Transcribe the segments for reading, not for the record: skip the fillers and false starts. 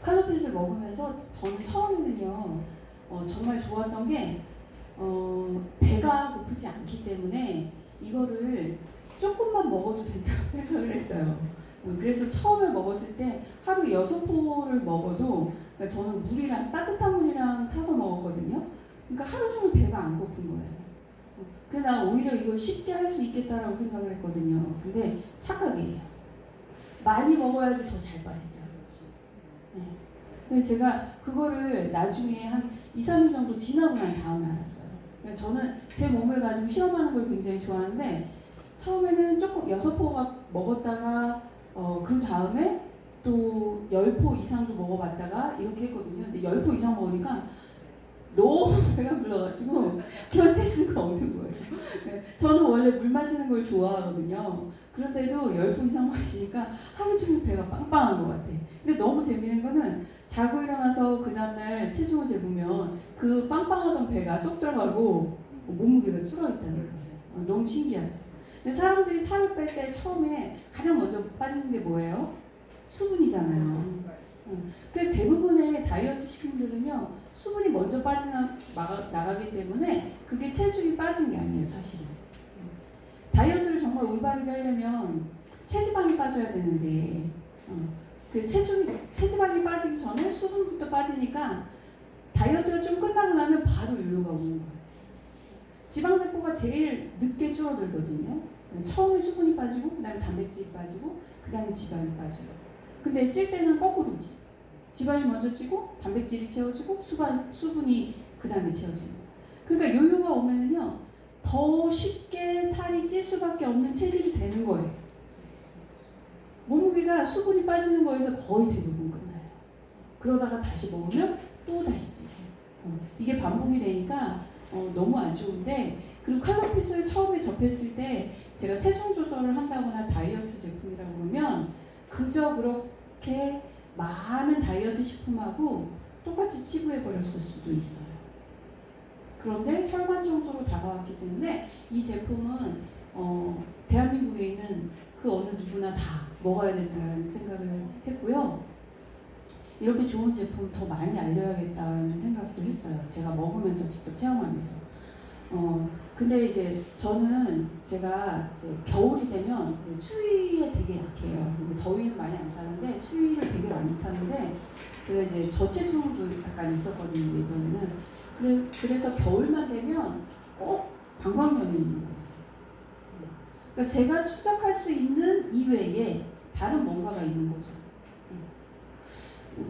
칼로핏을 먹으면서 저는 처음에는요, 정말 좋았던 게, 배가 고프지 않기 때문에 이거를 조금만 먹어도 된다고 생각을 했어요. 그래서 처음에 먹었을 때 하루 6포를 먹어도, 그러니까 저는 물이랑, 따뜻한 물이랑 타서 먹었거든요. 그러니까 하루 종일 배가 안 고픈 거예요. 그래서 난 오히려 이걸 쉽게 할 수 있겠다라고 생각을 했거든요. 근데 착각이에요. 많이 먹어야지 더 잘 빠지더라고요. 네. 근데 제가 그거를 나중에 한 2, 3일 정도 지나고 난 다음에 알았어요. 그러니까 저는 제 몸을 가지고 실험하는 걸 굉장히 좋아하는데, 처음에는 조금 6포가 먹었다가 그 다음에 또 10포 이상도 먹어봤다가 이렇게 했거든요. 근데 10포 이상 먹으니까 너무 배가 불러가지고 견딜 수가 없는 거예요. 저는 원래 물 마시는 걸 좋아하거든요. 그런데도 10포 이상 마시니까 하루 종일 배가 빵빵한 것 같아. 근데 너무 재밌는 거는 자고 일어나서 그 다음날 체중을 재보면 그 빵빵하던 배가 쏙 들어가고 몸무게가 줄어있다는 거예요. 너무 신기하죠. 근데 사람들이 살을 뺄 때 처음에 가장 먼저 빠지는 게 뭐예요? 수분이잖아요. 근데 대부분의 다이어트 식품들은요, 수분이 먼저 나가기 때문에 그게 체중이 빠진 게 아니에요, 사실은. 다이어트를 정말 올바르게 하려면 체지방이 빠져야 되는데, 그 체지방이 빠지기 전에 수분부터 빠지니까 다이어트가 좀 끝나고 나면 바로 요요가 오는 거예요. 지방세포가 제일 늦게 줄어들거든요. 처음에 수분이 빠지고, 그 다음에 단백질이 빠지고, 그 다음에 지방이 빠져요. 근데 찔 때는 거꾸로지. 지방이 먼저 찌고 단백질이 채워지고 수분이 그 다음에 채워지는 거예요. 그러니까 요요가 오면은요, 더 쉽게 살이 찔 수밖에 없는 체질이 되는 거예요. 몸무게가 수분이 빠지는 거에서 거의 대부분 끝나요. 그러다가 다시 먹으면 또 다시 찌요. 이게 반복이 되니까 너무 안 좋은데, 그리고 칼로핏을 처음에 접했을 때 제가 체중 조절을 한다거나 다이어트 제품이라고 그러면 그저 그렇게 많은 다이어트 식품하고 똑같이 치부해버렸을 수도 있어요. 그런데 혈관 청소로 다가왔기 때문에 이 제품은 대한민국에 있는 그 어느 누구나 다 먹어야 된다는 생각을 했고요. 이렇게 좋은 제품 더 많이 알려야겠다는 생각도 했어요. 제가 먹으면서 직접 체험하면서. 근데 이제 저는 제가 이제 겨울이 되면 추위에 되게 약해요. 근데 더위는 많이 안 타는데 추위를 되게 많이 타는데, 제가 이제 저체중도 약간 있었거든요, 예전에는. 그래서 겨울만 되면 꼭 방광염이 있는 거예요. 그러니까 제가 추적할 수 있는 이외에 다른 뭔가가 있는 거죠.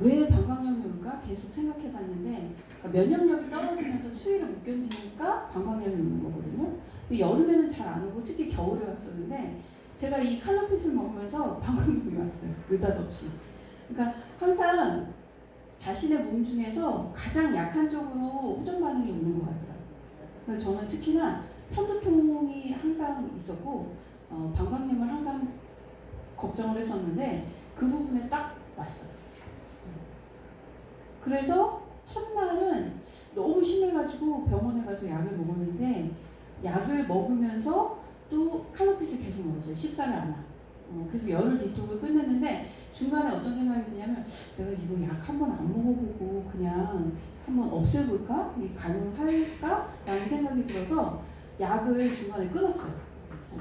왜 방광염이 올까? 계속 생각해 봤는데, 그러니까 면역력이 떨어지면서 추위를 못 견디니까 방광염이 오는 거거든요. 근데 여름에는 잘 안 오고 특히 겨울에 왔었는데, 제가 이 칼로핏을 먹으면서 방광염이 왔어요. 느닷없이. 그러니까 항상 자신의 몸 중에서 가장 약한 쪽으로 호전 반응이 오는 것 같더라고요. 그래서 저는 특히나 편두통이 항상 있었고, 방광염을 항상 걱정을 했었는데 그 부분에 딱 왔어요. 그래서 첫날은 너무 심해가지고 병원에 가서 약을 먹었는데, 약을 먹으면서 또 칼로핏을 계속 먹었어요. 식사를 안 하고. 그래서 열흘 디톡을 끝냈는데, 중간에 어떤 생각이 드냐면, 내가 이거 약 한번 안 먹어보고 그냥 한번 없애볼까? 이게 가능할까? 라는 생각이 들어서 약을 중간에 끊었어요.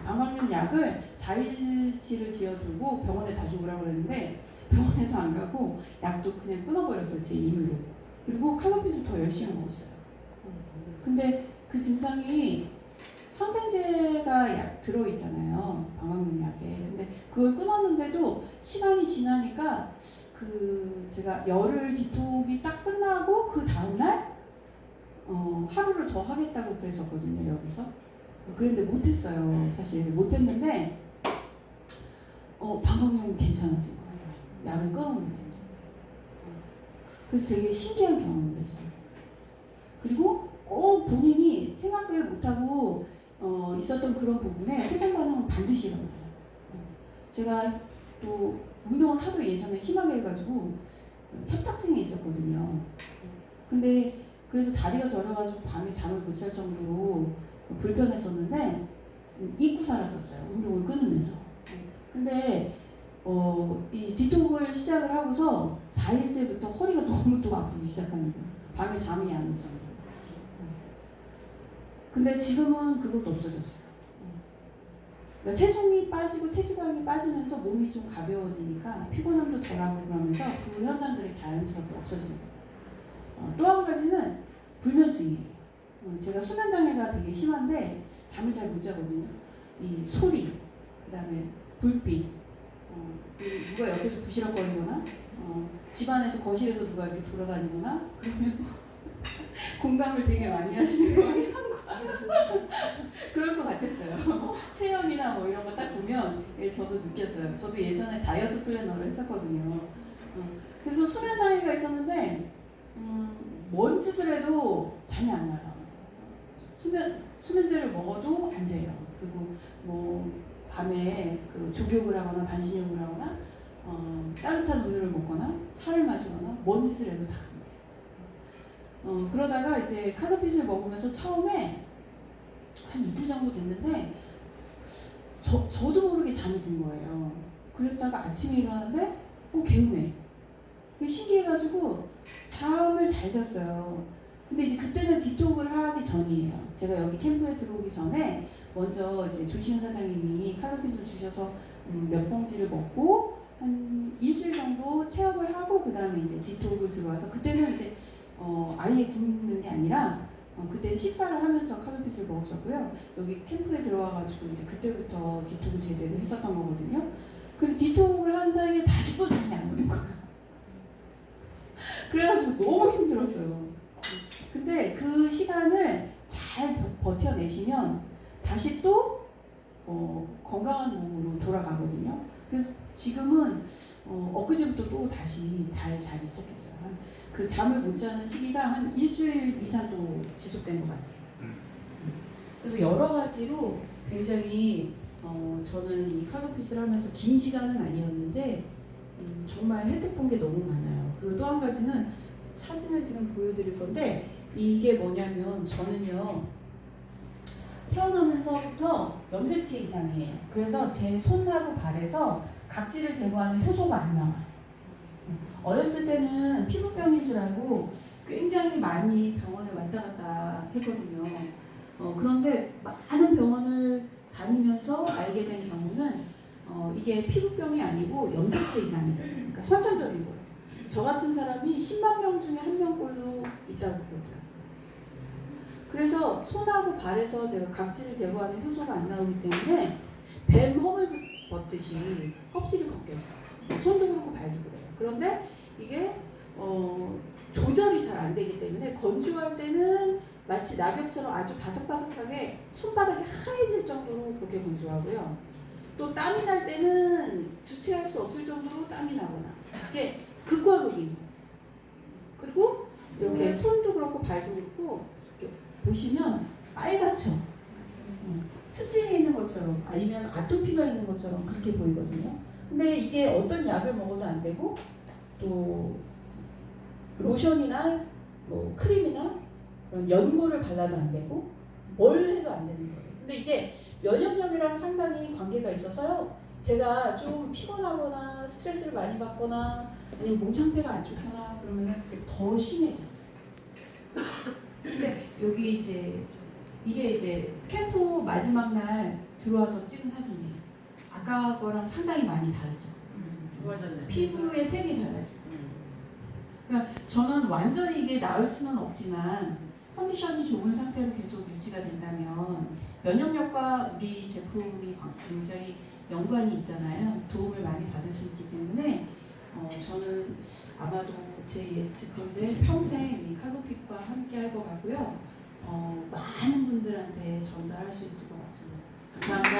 방광염 약을 4일치를 지어주고 병원에 다시 오라고 그랬는데, 병원에도 안 가고 약도 그냥 끊어버렸어요, 제 임의로. 그리고 칼로핏을 더 열심히 먹었어요. 근데 그 증상이 항생제가 들어있잖아요, 방광염 약에. 근데 그걸 끊었는데도 시간이 지나니까 제가 열흘 디톡이 딱 끝나고 그 다음날 하루를 더 하겠다고 그랬었거든요, 여기서. 그런데 못했어요. 사실 못했는데 방광염이 괜찮아진 거예요. 약을 끊었는데. 그래서 되게 신기한 경험을 했어요. 그리고 꼭 본인이 생각을 못하고 있었던 그런 부분에 호전 반응은 반드시 일어나요. 제가 또 운동을 하도 예전에 심하게 해가지고 협착증이 있었거든요. 근데 그래서 다리가 저려가지고 밤에 잠을 못 잘 정도로 불편했었는데 잊고 살았었어요, 운동을 끊으면서. 근데 이 디톡을 시작을 하고서 4일째부터 허리가 너무 또 아프기 시작하는 거예요. 밤에 잠이 안 올 정도로. 근데 지금은 그것도 없어졌어요. 그러니까 체중이 빠지고 체지방이 빠지면서 몸이 좀 가벼워지니까 피곤함도 덜하고 그러면서 그 현상들이 자연스럽게 없어지는 거예요. 또 한 가지는 불면증이에요. 제가 수면장애가 되게 심한데 잠을 잘 못 자거든요. 이 소리, 그 다음에 불빛, 누가 옆에서 부시럭거리거나, 집안에서 거실에서 누가 이렇게 돌아다니거나 그러면 공감을 되게 많이 하시는 거예요. 그럴 것 같았어요. 체형이나 뭐 이런 거 딱 보면 저도 느껴져요. 저도 예전에 다이어트 플래너를 했었거든요. 그래서 수면 장애가 있었는데 뭔 짓을 해도 잠이 안 와요. 수면제를 먹어도 안 돼요. 그리고 뭐 밤에 그 족욕을 하거나 반신욕을 하거나 따뜻한 우유를 먹거나 차를 마시거나 뭔 짓을 해도 다 안 돼요. 그러다가 이제 칼로핏을 먹으면서 처음에 한 이틀 정도 됐는데 저도 모르게 잠이 든 거예요. 그랬다가 아침에 일어났는데 개운해. 그게 신기해가지고 잠을 잘 잤어요. 근데 이제 그때는 디톡을 하기 전이에요. 제가 여기 캠프에 들어오기 전에 먼저 이제 조시현 사장님이 칼로핏을 주셔서 몇 봉지를 먹고 한 일주일 정도 체험을 하고 그 다음에 이제 디톡을 들어와서 그때는 이제 아예 굶는 게 아니라 그때 식사를 하면서 칼로핏을 먹었었고요. 여기 캠프에 들어와가지고 이제 그때부터 디톡을 제대로 했었던 거거든요. 근데 디톡을 한 사이에 다시 또 잠이 안 오는 거예요. 그래가지고 너무 힘들었어요. 근데 그 시간을 잘 버텨내시면 다시 또 건강한 몸으로 돌아가거든요. 그래서 지금은 엊그제부터 또 다시 잘 자기 시작했어요. 그 잠을 못 자는 시기가 한 일주일 이상 또 지속된 것 같아요. 그래서 여러 가지로 굉장히 저는 이 칼로핏을 하면서 긴 시간은 아니었는데 정말 혜택 본 게 너무 많아요. 그리고 또 한 가지는 사진을 지금 보여드릴 건데 이게 뭐냐면 저는요 태어나면서부터 염색체 이상이에요. 그래서 제 손하고 발에서 각질을 제거하는 효소가 안 나와요. 어렸을 때는 피부병인 줄 알고 굉장히 많이 병원에 왔다 갔다 했거든요. 그런데 많은 병원을 다니면서 알게 된 경우는 이게 피부병이 아니고 염색체 이상이에요. 그러니까 선천적인 거예요. 저 같은 사람이 10만 명 중에 1명꼴로 있다고 그러더라고요. 그래서 손하고 발에서 제가 각질을 제거하는 효소가 안 나오기 때문에 뱀 허물 벗듯이 껍질이 벗겨져요. 손도 그렇고 발도 그래요. 그런데 이게 조절이 잘 안 되기 때문에 건조할 때는 마치 낙엽처럼 아주 바삭바삭하게 손바닥이 하얘질 정도로 그렇게 건조하고요. 또 땀이 날 때는 주체할 수 없을 정도로 땀이 나거나 이게 극과 극이에요. 그리고 이렇게 손도 그렇고 발도 그렇고 이렇게 보시면 빨갛죠. 습진이 있는 것처럼 아니면 아토피가 있는 것처럼 그렇게 보이거든요. 근데 이게 어떤 약을 먹어도 안 되고 또 로션이나 뭐 크림이나 그런 연고를 발라도 안 되고 뭘 해도 안 되는 거예요. 근데 이게 면역력이랑 상당히 관계가 있어서요. 제가 좀 피곤하거나 스트레스를 많이 받거나 아니면 몸 상태가 안 좋거나 그러면 더 심해져요. 근데 여기 이게 이제 캠프 마지막 날 들어와서 찍은 사진이에요. 아까 거랑 상당히 많이 다르죠. 피부의 색이 달라지고. 그러니까 저는 완전히 이게 나을 수는 없지만 컨디션이 좋은 상태로 계속 유지가 된다면 면역력과 우리 제품이 굉장히 연관이 있잖아요. 도움을 많이 받을 수 있기 때문에 저는 아마도 제 예측컨대 평생 이 칼로핏과 함께 할 것 같고요. 많은 분들한테 전달할 수 있을 것 같습니다. 감사합니다.